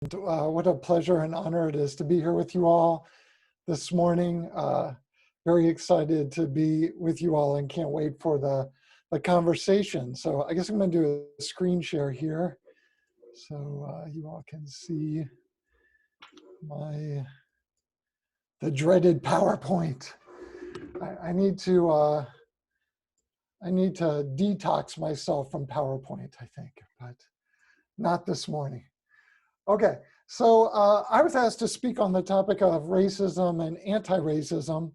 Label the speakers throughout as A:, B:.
A: What a pleasure and honor it is to be here with you all this morning. Very excited to be with you all and can't wait for the conversation. So I guess I'm going to do a screen share here so you all can see the dreaded PowerPoint. I need to detox myself from PowerPoint, I think, but not this morning. Okay, so I was asked to speak on the topic of racism and anti-racism.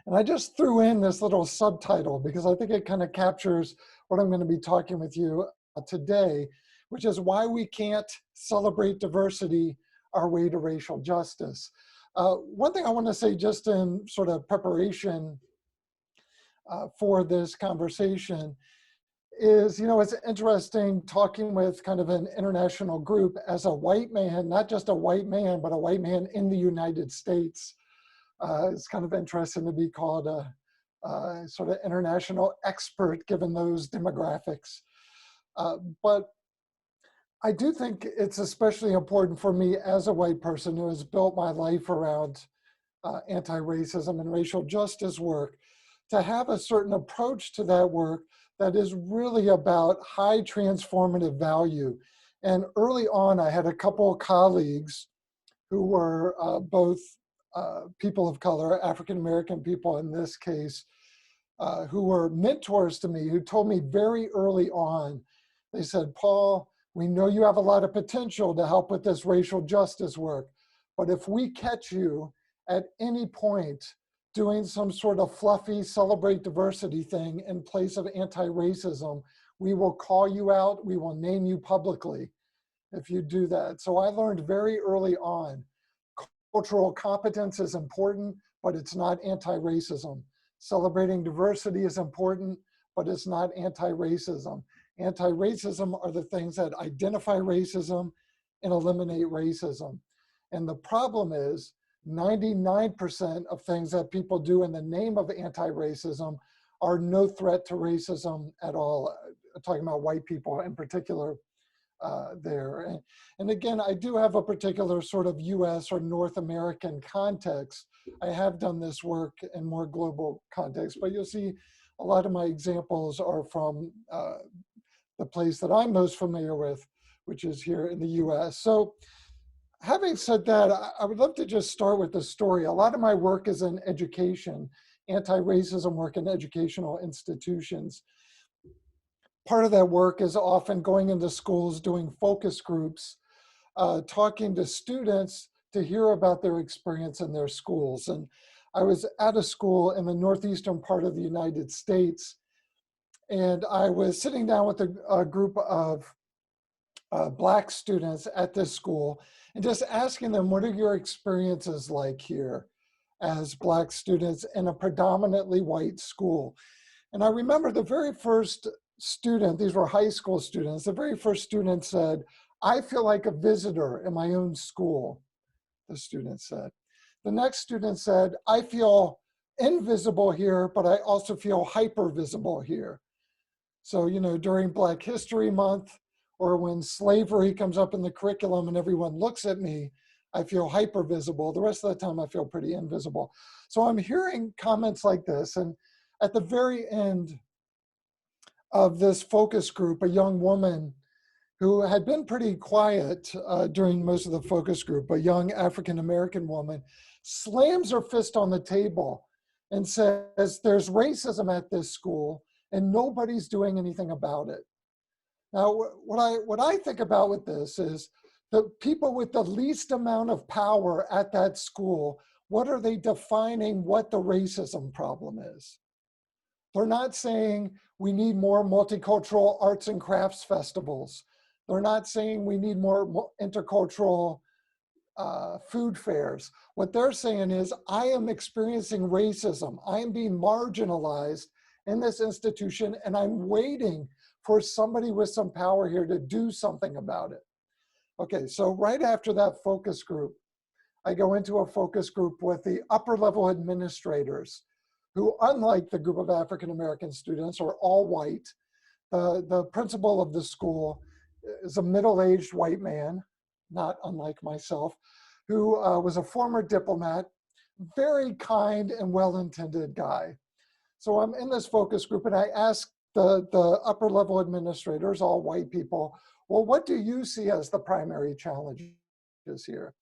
A: And I just threw in this little subtitle because I think it kind of captures what I'm going to be talking with you today, which is why we can't celebrate diversity our way to racial justice. One thing I want to say just in sort of preparation for this conversation is, it's interesting talking with kind of an international group as a white man, not just a white man, but a white man in the United States. It's kind of interesting to be called a sort of international expert given those demographics. But I do think it's especially important for me as a white person who has built my life around anti-racism and racial justice work to have a certain approach to that work that is really about high transformative value. And early on, I had a couple of colleagues who were both people of color, African-American people in this case, who were mentors to me, who told me very early on, they said, Paul, we know you have a lot of potential to help with this racial justice work, but if we catch you at any point doing some sort of fluffy celebrate diversity thing in place of anti-racism, we will call you out, we will name you publicly if you do that. So I learned very early on, cultural competence is important, but it's not anti-racism. Celebrating diversity is important, but it's not anti-racism. Anti-racism are the things that identify racism and eliminate racism. And the problem is, 99% of things that people do in the name of anti-racism are no threat to racism at all. I'm talking about white people in particular there. And again, I do have a particular sort of US or North American context. I have done this work in more global context, but you'll see a lot of my examples are from the place that I'm most familiar with, which is here in the US. So, having said that, I would love to just start with the story. A lot of my work is in education, anti-racism work in educational institutions. Part of that work is often going into schools, doing focus groups, talking to students to hear about their experience in their schools. And I was at a school in the northeastern part of the United States, and I was sitting down with a group of Black students at this school and just asking them, what are your experiences like here as Black students in a predominantly white school? And I remember the very first student, these were high school students, the very first student said, I feel like a visitor in my own school, the student said. The next student said, I feel invisible here, but I also feel hyper visible here. So, during Black History Month, or when slavery comes up in the curriculum and everyone looks at me, I feel hyper visible. The rest of the time I feel pretty invisible. So I'm hearing comments like this. And at the very end of this focus group, a young woman who had been pretty quiet during most of the focus group, a young African-American woman, slams her fist on the table and says, there's racism at this school and nobody's doing anything about it. Now, what I think about with this is the people with the least amount of power at that school, what are they defining what the racism problem is? They're not saying we need more multicultural arts and crafts festivals. They're not saying we need more intercultural food fairs. What they're saying is, I am experiencing racism. I am being marginalized in this institution, and I'm waiting for somebody with some power here to do something about it. Okay, so right after that focus group, I go into a focus group with the upper level administrators who, unlike the group of African-American students, are all white. The principal of the school is a middle-aged white man. not unlike myself, who was a former diplomat, very kind and well-intended guy. So I'm in this focus group and I asked the upper level administrators, all white people, well, what do you see as the primary challenges here?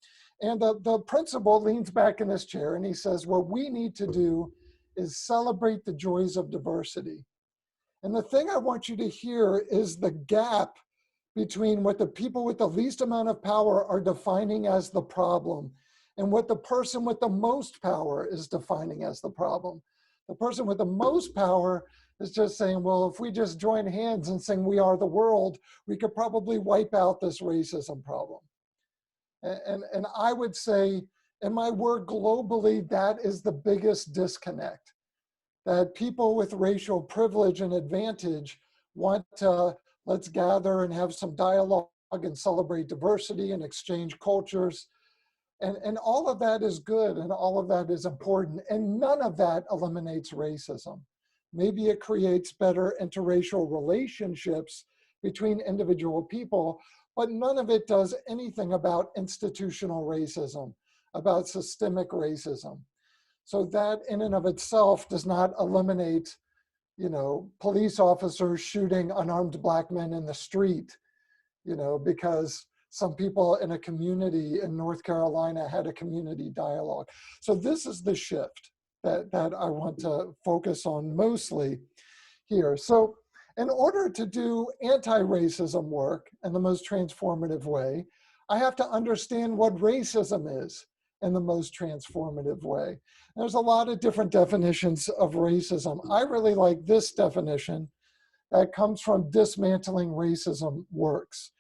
A: And the principal leans back in his chair and he says, what we need to do is celebrate the joys of diversity. And the thing I want you to hear is the gap between what the people with the least amount of power are defining as the problem and what the person with the most power is defining as the problem. The person with the most power is just saying, well, if we just join hands and sing "We Are the World," we could probably wipe out this racism problem. And I would say, in my work globally, that is the biggest disconnect. That people with racial privilege and advantage want to, let's gather and have some dialogue and celebrate diversity and exchange cultures. And all of that is good and all of that is important. And none of that eliminates racism. Maybe it creates better interracial relationships between individual people, but none of it does anything about institutional racism, about systemic racism. So that in and of itself does not eliminate, police officers shooting unarmed Black men in the street, because some people in a community in North Carolina had a community dialogue. So this is the shift that I want to focus on mostly here. So in order to do anti-racism work in the most transformative way, I have to understand what racism is in the most transformative way. There's a lot of different definitions of racism. I really like this definition that comes from Dismantling Racism Works.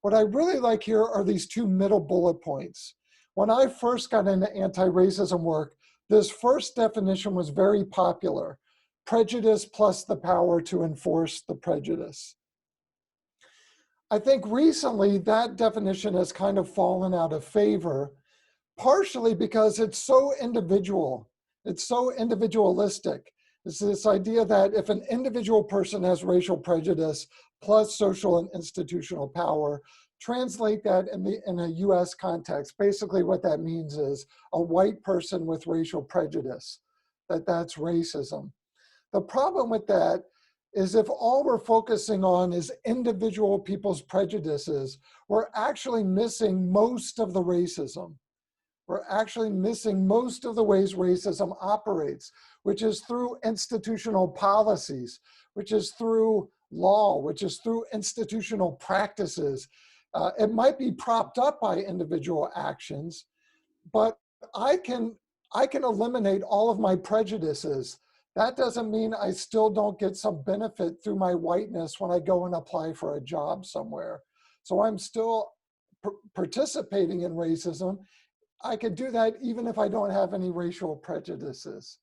A: What I really like here are these two middle bullet points. When I first got into anti-racism work, this first definition was very popular: prejudice plus the power to enforce the prejudice. I think recently that definition has kind of fallen out of favor, partially because it's so individual. It's so individualistic. It's this idea that if an individual person has racial prejudice plus social and institutional power, translate that in a US context. Basically what that means is a white person with racial prejudice, that's racism. The problem with that is if all we're focusing on is individual people's prejudices, we're actually missing most of the racism. We're actually missing most of the ways racism operates, which is through institutional policies, which is through law, which is through institutional practices. It might be propped up by individual actions, but I can eliminate all of my prejudices. That doesn't mean I still don't get some benefit through my whiteness when I go and apply for a job somewhere. So I'm still participating in racism. I could do that even if I don't have any racial prejudices.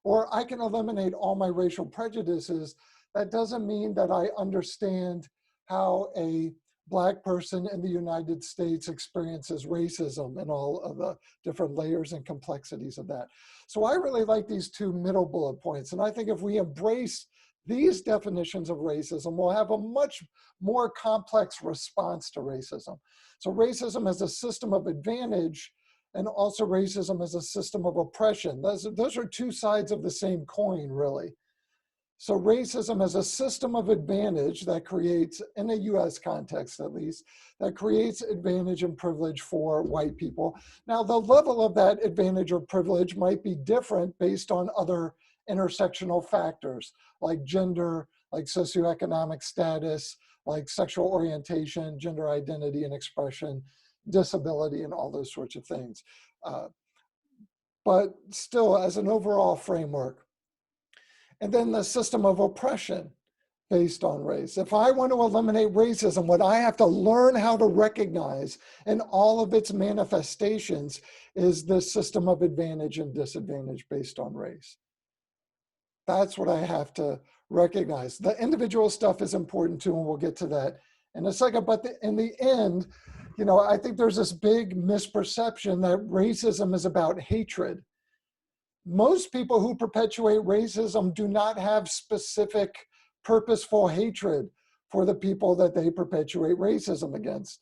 A: Or I can eliminate all my racial prejudices. That doesn't mean that I understand how a Black person in the United States experiences racism and all of the different layers and complexities of that. So I really like these two middle bullet points. And I think if we embrace these definitions of racism, we'll have a much more complex response to racism. So racism as a system of advantage, and also racism as a system of oppression. Those are two sides of the same coin, really. So racism as a system of advantage that creates, in a US context at least, that creates advantage and privilege for white people. Now, the level of that advantage or privilege might be different based on other intersectional factors, like gender, like socioeconomic status, like sexual orientation, gender identity and expression, disability, and all those sorts of things. But still, as an overall framework. And then the system of oppression based on race. If I want to eliminate racism, what I have to learn how to recognize in all of its manifestations is this system of advantage and disadvantage based on race. That's what I have to recognize. The individual stuff is important too, and we'll get to that in a second. But in the end, I think there's this big misperception that racism is about hatred. Most people who perpetuate racism do not have specific purposeful hatred for the people that they perpetuate racism against.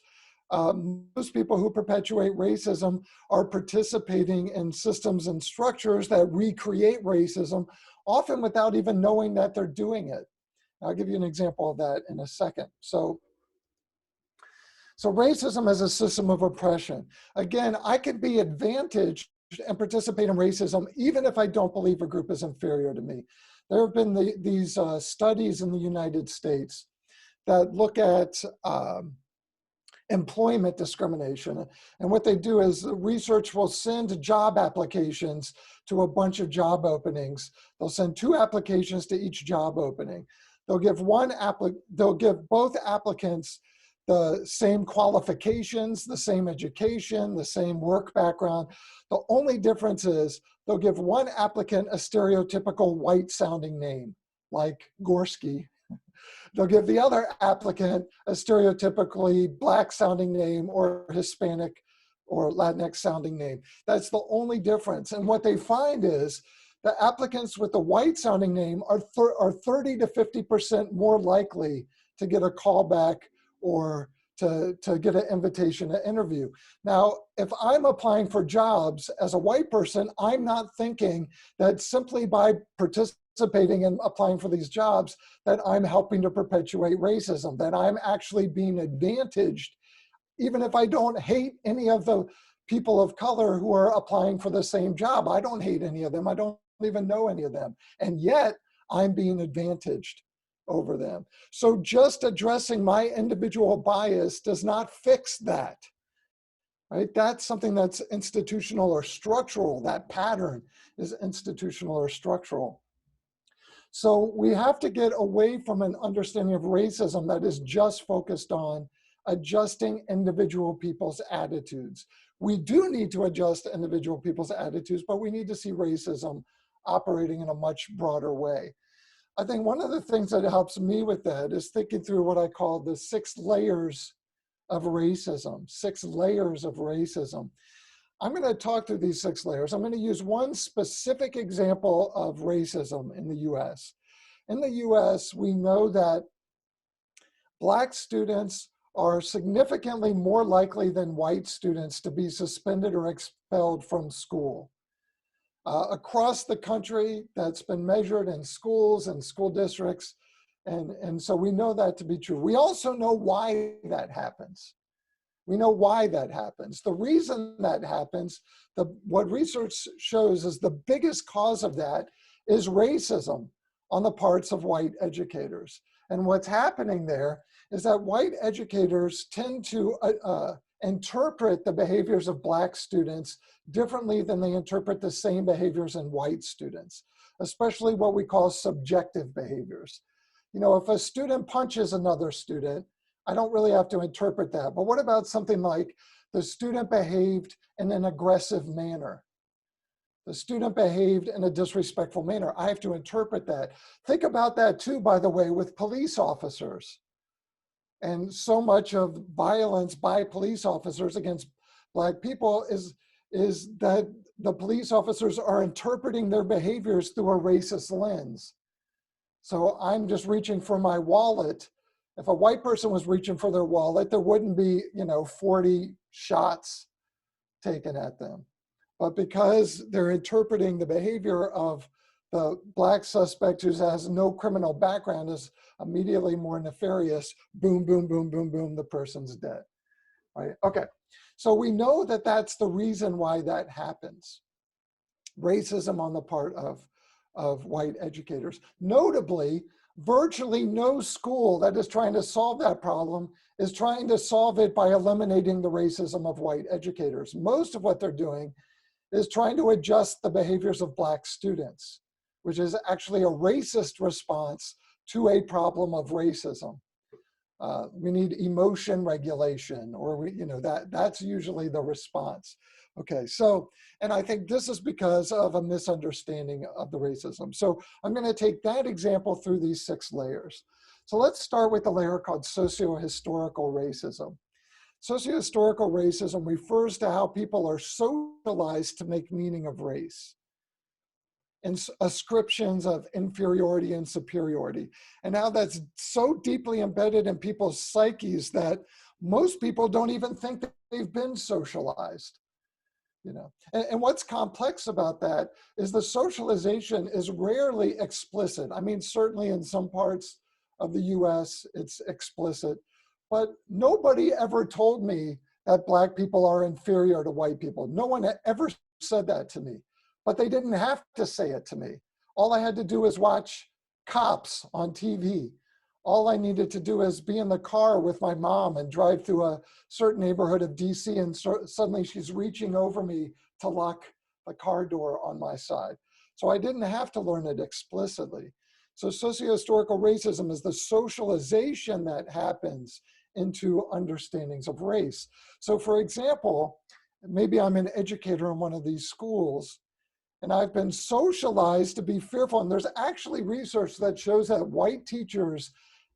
A: Most people who perpetuate racism are participating in systems and structures that recreate racism, often without even knowing that they're doing it. I'll give you an example of that in a second. So racism is a system of oppression. Again, I could be advantaged and participate in racism even if I don't believe a group is inferior to me. There have been these studies in the United States that look at employment discrimination. And what they do is research will send job applications to a bunch of job openings. They'll send 2 applications to each job opening. They'll give both applicants the same qualifications, the same education, the same work background. The only difference is they'll give one applicant a stereotypical white sounding name, like Gorski. They'll give the other applicant a stereotypically black sounding name or Hispanic or Latinx sounding name. That's the only difference. And what they find is the applicants with the white sounding name are 30 to 50% more likely to get a callback or to get an invitation to interview. Now, if I'm applying for jobs as a white person, I'm not thinking that simply by participating and applying for these jobs that I'm helping to perpetuate racism, that I'm actually being advantaged, even if I don't hate any of the people of color who are applying for the same job. I don't hate any of them. I don't even know any of them. And yet I'm being advantaged over them. So just addressing my individual bias does not fix that, right? That's something that's institutional or structural. That pattern is institutional or structural. So we have to get away from an understanding of racism that is just focused on adjusting individual people's attitudes. We do need to adjust individual people's attitudes, but we need to see racism operating in a much broader way. I think one of the things that helps me with that is thinking through what I call the 6 layers of racism, 6 layers of racism. I'm going to talk through these 6 layers. I'm going to use one specific example of racism in the US. In the US, we know that Black students are significantly more likely than white students to be suspended or expelled from school. Across the country, that's been measured in schools and school districts. And so we know that to be true. We also know why that happens. We know why that happens. The reason that happens, what research shows is the biggest cause of that is racism on the parts of white educators. And what's happening there is that white educators tend to interpret the behaviors of Black students differently than they interpret the same behaviors in white students, especially what we call subjective behaviors. You know, if a student punches another student, I don't really have to interpret that. But what about something like the student behaved in an aggressive manner? The student behaved in a disrespectful manner. I have to interpret that. Think about that too, by the way, with police officers. And so much of violence by police officers against Black people is that the police officers are interpreting their behaviors through a racist lens. So I'm just reaching for my wallet. If a white person was reaching for their wallet, there wouldn't be, 40 shots taken at them. But because they're interpreting the behavior of the Black suspect who has no criminal background is immediately more nefarious, boom, boom, boom, boom, boom, the person's dead, right? Okay, so we know that that's the reason why that happens. Racism on the part of white educators. Notably, virtually no school that is trying to solve that problem is trying to solve it by eliminating the racism of white educators. Most of what they're doing is trying to adjust the behaviors of Black students, which is actually a racist response to a problem of racism. We need emotion regulation, or that's usually the response. Okay, so, and I think this is because of a misunderstanding of the racism. So I'm going to take that example through these 6 layers. So let's start with the layer called socio-historical racism. Socio-historical racism refers to how people are socialized to make meaning of race and ascriptions of inferiority and superiority. And now that's so deeply embedded in people's psyches that most people don't even think that they've been socialized. You know, and what's complex about that is the socialization is rarely explicit. I mean, certainly in some parts of the US, it's explicit, but nobody ever told me that Black people are inferior to white people. No one ever said that to me, but they didn't have to say it to me. All I had to do was watch Cops on TV. All I needed to do is be in the car with my mom and drive through a certain neighborhood of DC, and suddenly she's reaching over me to lock the car door on my side. So I didn't have to learn it explicitly. So socio-historical racism is the socialization that happens into understandings of race. So for example, maybe I'm an educator in one of these schools, and I've been socialized to be fearful. And there's actually research that shows that white teachers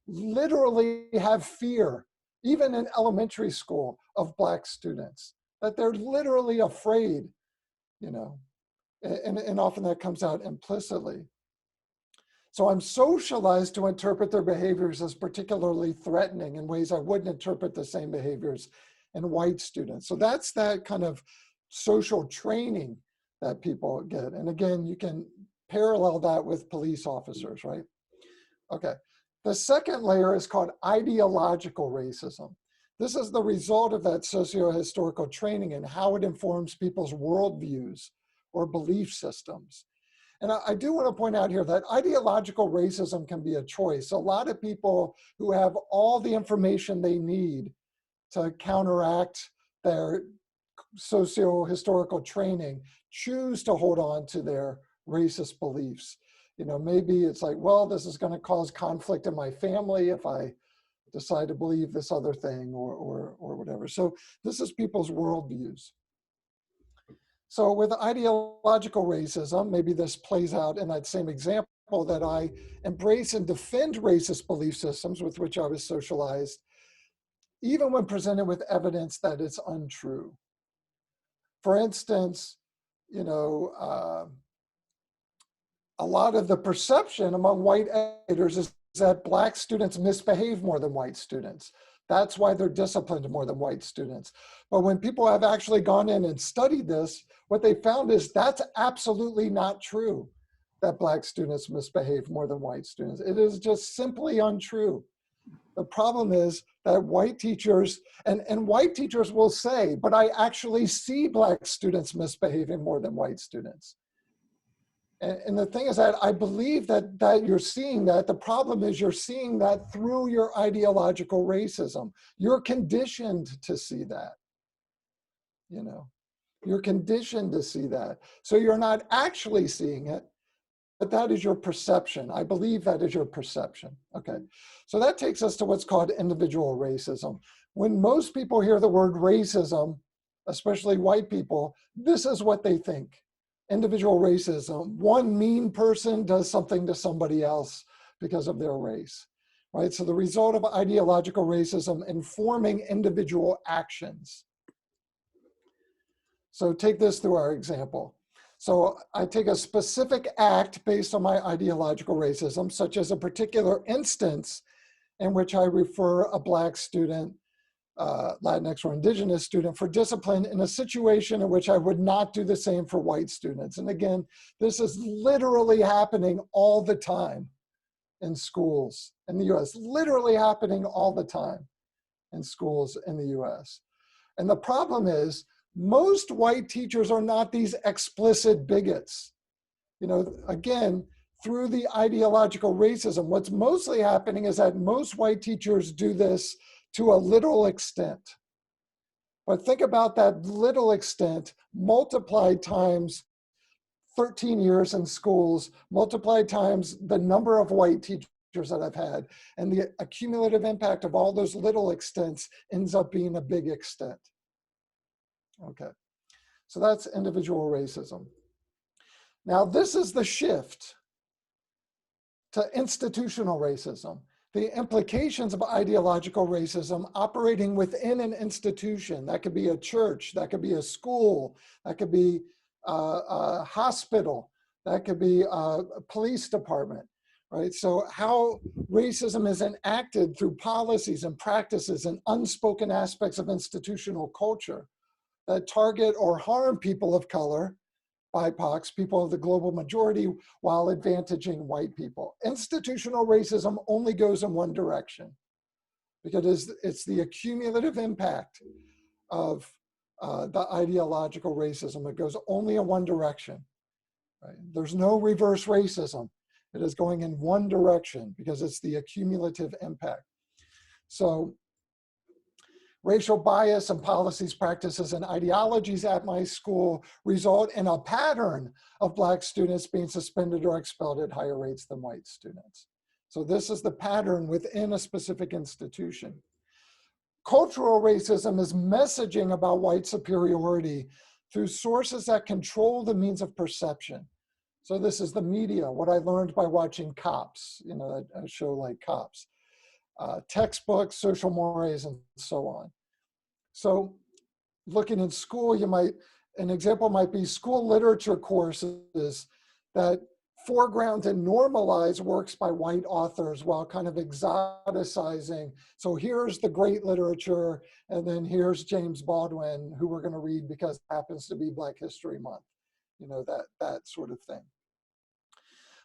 A: literally have fear, even in elementary school, of Black students, that they're literally afraid, you know, and often that comes out implicitly. So I'm socialized to interpret their behaviors as particularly threatening in ways I wouldn't interpret the same behaviors in white students. So that's that kind of social training that people get. And again, you can parallel that with police officers, right? Okay. The second layer is called ideological racism. This is the result of that socio-historical training and how it informs people's worldviews or belief systems. And I do want to point out here that ideological racism can be a choice. A lot of people who have all the information they need to counteract their socio-historical training choose to hold on to their racist beliefs. You know, maybe it's like, well, this is going to cause conflict in my family if I decide to believe this other thing or whatever. So this is people's worldviews. So with ideological racism, maybe this plays out in that same example that I embrace and defend racist belief systems with which I was socialized, even when presented with evidence that it's untrue. For instance, you know, a lot of the perception among white educators is that Black students misbehave more than white students. That's why they're disciplined more than white students. But when people have actually gone in and studied this, what they found is that's absolutely not true, that Black students misbehave more than white students. It is just simply untrue. The problem is that white teachers, and white teachers will say, but I actually see Black students misbehaving more than white students. And the thing is that I believe that you're seeing that. The problem is you're seeing that through your ideological racism. You're conditioned to see that, you know. You're conditioned to see that. So you're not actually seeing it, but that is your perception. I believe that is your perception. Okay, so that takes us to what's called individual racism. When most people hear the word racism, especially white people, this is what they think. Individual racism. One mean person does something to somebody else because of their race, right? So the result of ideological racism informing individual actions. So take this through our example. So I take a specific act based on my ideological racism, such as a particular instance in which I refer a Black student, Latinx or Indigenous student, for discipline in a situation in which I would not do the same for white students. And again, this is literally happening all the time in schools in the US, literally happening all the time in schools in the US. And the problem is, most white teachers are not these explicit bigots. You know, again, through the ideological racism, what's mostly happening is that most white teachers do this to a little extent. But think about that little extent multiplied times 13 years in schools, multiplied times the number of white teachers that I've had, and the accumulative impact of all those little extents ends up being a big extent. Okay, so that's individual racism. Now this is the shift to institutional racism. The implications of ideological racism operating within an institution. That could be a church, that could be a school, that could be a hospital, that could be a police department, right? So how racism is enacted through policies and practices and unspoken aspects of institutional culture that target or harm people of color, BIPOCs, people of the global majority, while advantaging white people. Institutional racism only goes in one direction, because it's the accumulative impact of the ideological racism. It goes only in one direction. Right? There's no reverse racism. It is going in one direction because it's the accumulative impact. So racial bias and policies, practices, and ideologies at my school result in a pattern of Black students being suspended or expelled at higher rates than white students. So this is the pattern within a specific institution. Cultural racism is messaging about white superiority through sources that control the means of perception. So this is the media, what I learned by watching Cops, you know, a show like Cops, textbooks, social mores, and so on. So looking in school, an example might be school literature courses that foreground and normalize works by white authors while kind of exoticizing. So here's the great literature, and then here's James Baldwin, who we're going to read because it happens to be Black History Month, you know, that sort of thing.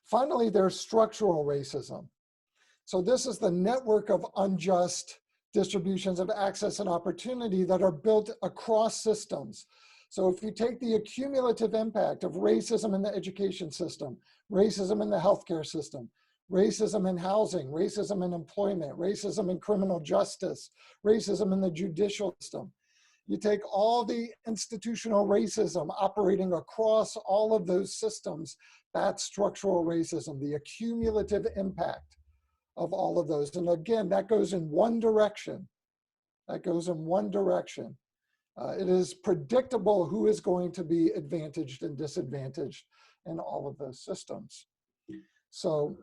A: Finally, there's structural racism. So this is the network of unjust distributions of access and opportunity that are built across systems. So if you take the accumulative impact of racism in the education system, racism in the healthcare system, racism in housing, racism in employment, racism in criminal justice, racism in the judicial system, you take all the institutional racism operating across all of those systems, that's structural racism, the accumulative impact of all of those. And again, that goes in one direction. That goes in one direction. It is predictable who is going to be advantaged and disadvantaged in all of those systems. So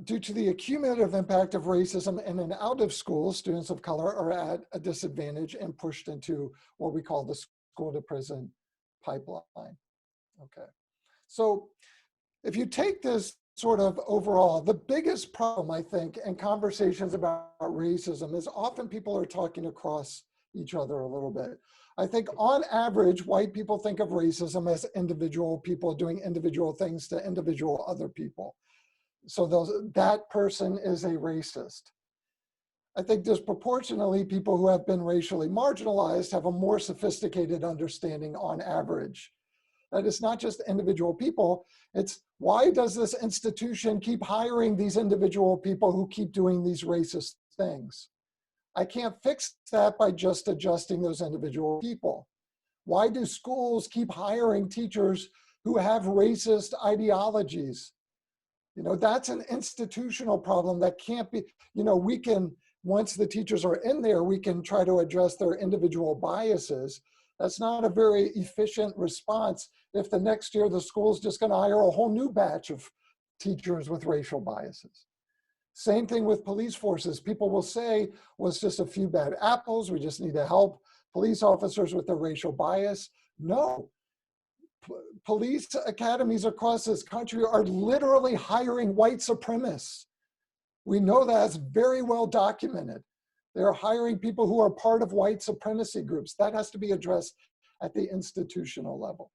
A: due to the accumulative impact of racism in and out of schools, students of color are at a disadvantage and pushed into what we call the school to prison pipeline. Okay. So if you take this sort of overall, the biggest problem, I think, in conversations about racism is often people are talking across each other a little bit. I think on average, white people think of racism as individual people doing individual things to individual other people. So that person is a racist. I think disproportionately, people who have been racially marginalized have a more sophisticated understanding on average. That it's not just individual people, it's why does this institution keep hiring these individual people who keep doing these racist things? I can't fix that by just adjusting those individual people. Why do schools keep hiring teachers who have racist ideologies? You know, that's an institutional problem that can't be, you know, we can, once the teachers are in there, we can try to address their individual biases. That's not a very efficient response if the next year the school's just going to hire a whole new batch of teachers with racial biases. Same thing with police forces. People will say, well, it's just a few bad apples. We just need to help police officers with their racial bias. No. Police academies across this country are literally hiring white supremacists. We know that's very well documented. They're hiring people who are part of white supremacy groups. That has to be addressed at the institutional level.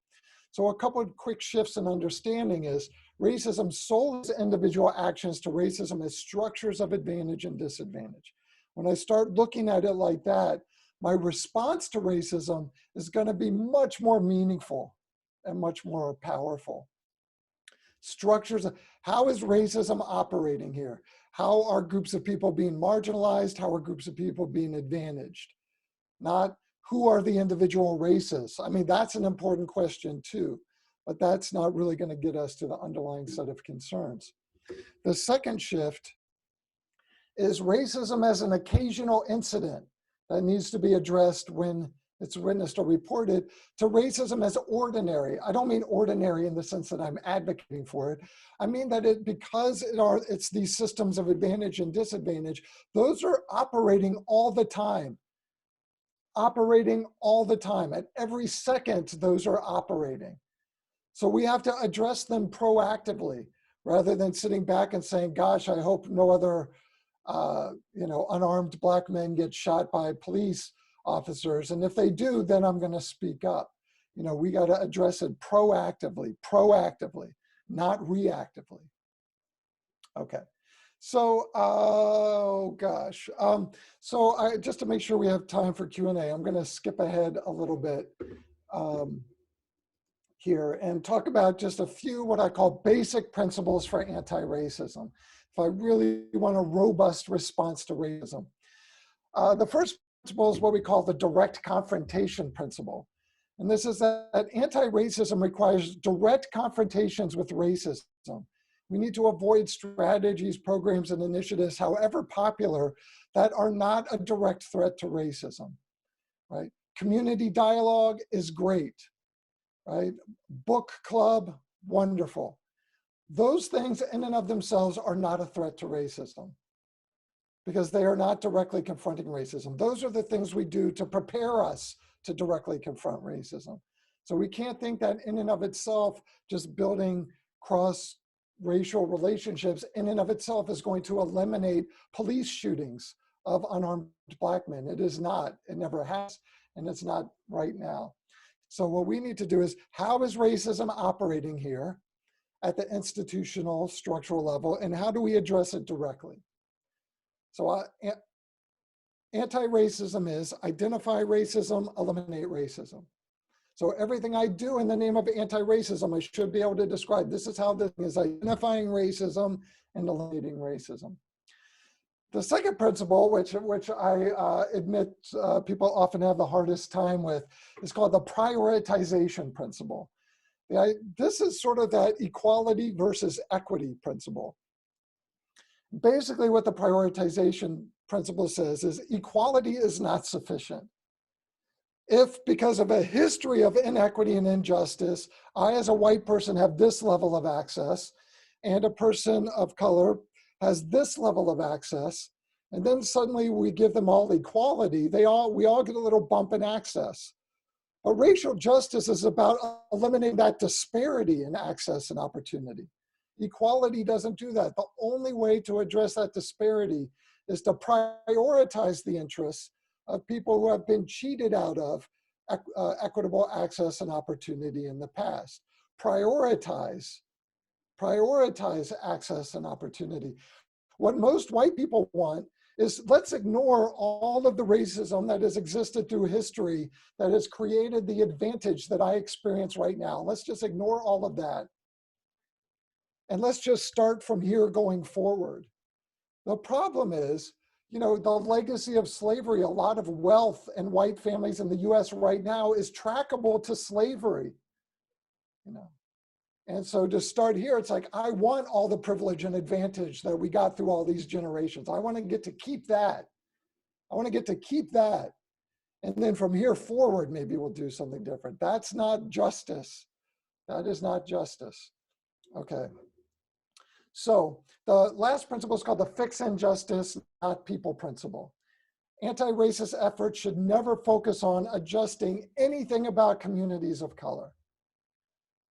A: So a couple of quick shifts in understanding is racism sold individual actions to racism as structures of advantage and disadvantage. When I start looking at it like that, my response to racism is going to be much more meaningful and much more powerful. Structures, how is racism operating here? How are groups of people being marginalized? How are groups of people being advantaged? Not who are the individual racists? I mean, that's an important question too, but that's not really going to get us to the underlying set of concerns. The second shift is racism as an occasional incident that needs to be addressed when it's witnessed or reported, to racism as ordinary. I don't mean ordinary in the sense that I'm advocating for it. I mean that because it's these systems of advantage and disadvantage, those are operating all the time. Operating all the time. At every second, those are operating. So we have to address them proactively. rather than sitting back and saying, gosh, I hope no other unarmed Black men get shot by police officers. And if they do, then I'm going to speak up. We got to address it proactively, not reactively. Okay. So, just to make sure we have time for Q&A, I'm going to skip ahead a little bit here and talk about just a few what I call basic principles for anti-racism. If I really want a robust response to racism. The first principle is what we call the direct confrontation principle. And this is that anti-racism requires direct confrontations with racism. We need to avoid strategies, programs, and initiatives, however popular, that are not a direct threat to racism, right? Community dialogue is great, right? Book club, wonderful. Those things in and of themselves are not a threat to racism because they are not directly confronting racism. Those are the things we do to prepare us to directly confront racism. So we can't think that in and of itself, just building cross-racial relationships in and of itself is going to eliminate police shootings of unarmed Black men. It is not, it never has, and it's not right now. So what we need to do is, how is racism operating here at the institutional structural level, and how do we address it directly? So anti-racism is identify racism, eliminate racism. So everything I do in the name of anti-racism, I should be able to describe, this is how this is identifying racism and eliminating racism. The second principle, which I admit people often have the hardest time with, is called the prioritization principle. This is sort of that equality versus equity principle. Basically what the prioritization principle says is equality is not sufficient. If because of a history of inequity and injustice, I as a white person have this level of access and a person of color has this level of access, and then suddenly we give them all equality, we all get a little bump in access. But racial justice is about eliminating that disparity in access and opportunity. Equality doesn't do that. The only way to address that disparity is to prioritize the interests of people who have been cheated out of equitable access and opportunity in the past. Prioritize access and opportunity. What most white people want is, let's ignore all of the racism that has existed through history that has created the advantage that I experience right now. Let's just ignore all of that. And let's just start from here going forward. The problem is, the legacy of slavery, a lot of wealth in white families in the US right now is trackable to slavery, And so to start here, it's like, I want all the privilege and advantage that we got through all these generations. I want to get to keep that. And then from here forward, maybe we'll do something different. That's not justice. That is not justice. Okay. So the last principle is called the fix injustice, not people principle. Anti-racist efforts should never focus on adjusting anything about communities of color.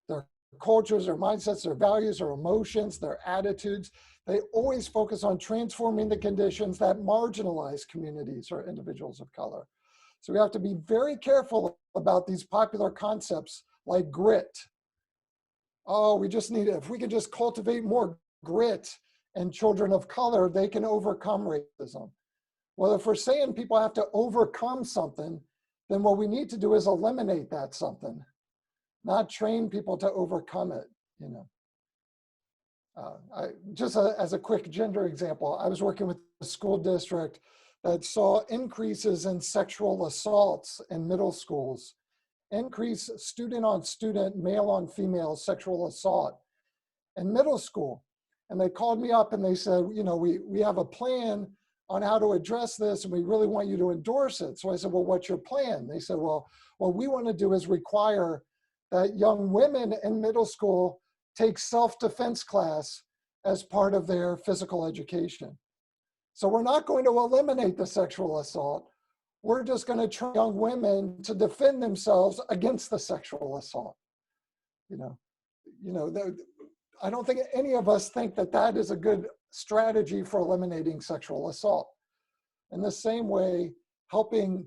A: Their cultures, their mindsets, their values, their emotions, their attitudes. They always focus on transforming the conditions that marginalize communities or individuals of color. So we have to be very careful about these popular concepts like grit. Oh, we just need, if we could just cultivate more grit in children of color, they can overcome racism. Well, if we're saying people have to overcome something, then what we need to do is eliminate that something, not train people to overcome it, as a quick gender example, I was working with a school district that saw increases in sexual assaults in middle schools, increase student on student, male on female sexual assault in middle school. And they called me up and they said, we have a plan on how to address this and we really want you to endorse it. So I said, well, what's your plan? They said, well, what we want to do is require that young women in middle school take self-defense class as part of their physical education. So we're not going to eliminate the sexual assault. We're just going to train young women to defend themselves against the sexual assault. I don't think any of us think that that is a good strategy for eliminating sexual assault. In the same way, helping,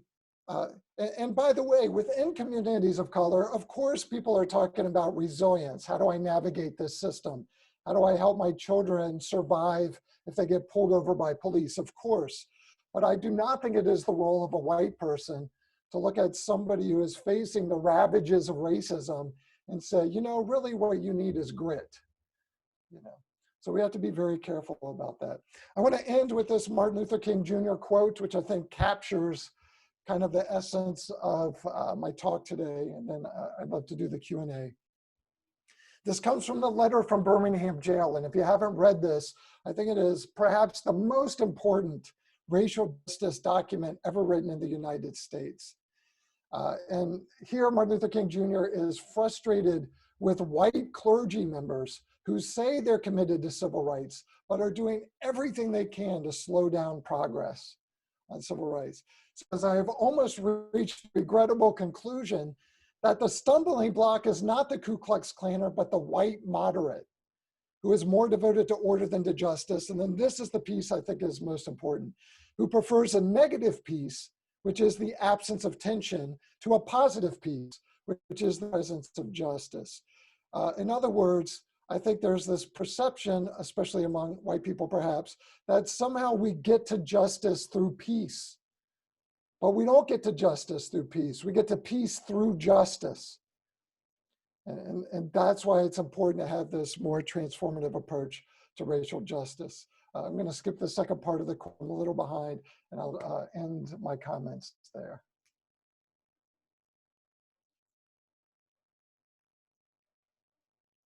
A: and by the way, within communities of color, of course, people are talking about resilience. How do I navigate this system? How do I help my children survive if they get pulled over by police? Of course. But I do not think it is the role of a white person to look at somebody who is facing the ravages of racism and say, you know, really what you need is grit. You know, so we have to be very careful about that. I want to end with this Martin Luther King Jr. quote, which I think captures kind of the essence of my talk today, and then I'd love to do the Q&A. This comes from the letter from Birmingham jail, and if you haven't read this, I think it is perhaps the most important racial justice document ever written in the United States. And here Martin Luther King Jr. is frustrated with white clergy members who say they're committed to civil rights, but are doing everything they can to slow down progress on civil rights. So as I have almost reached the regrettable conclusion that the stumbling block is not the Ku Klux Klaner, but the white moderate, who is more devoted to order than to justice. And then this is the piece I think is most important, who prefers a negative peace, which is the absence of tension, to a positive peace, which is the presence of justice. In other words, I think there's this perception, especially among white people perhaps, that somehow we get to justice through peace. But we don't get to justice through peace. We get to peace through justice. And that's why it's important to have this more transformative approach to racial justice. I'm going to skip the second part of the quote, I'm a little behind, and I'll end my comments there.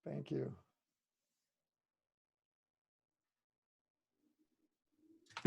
A: Thank you.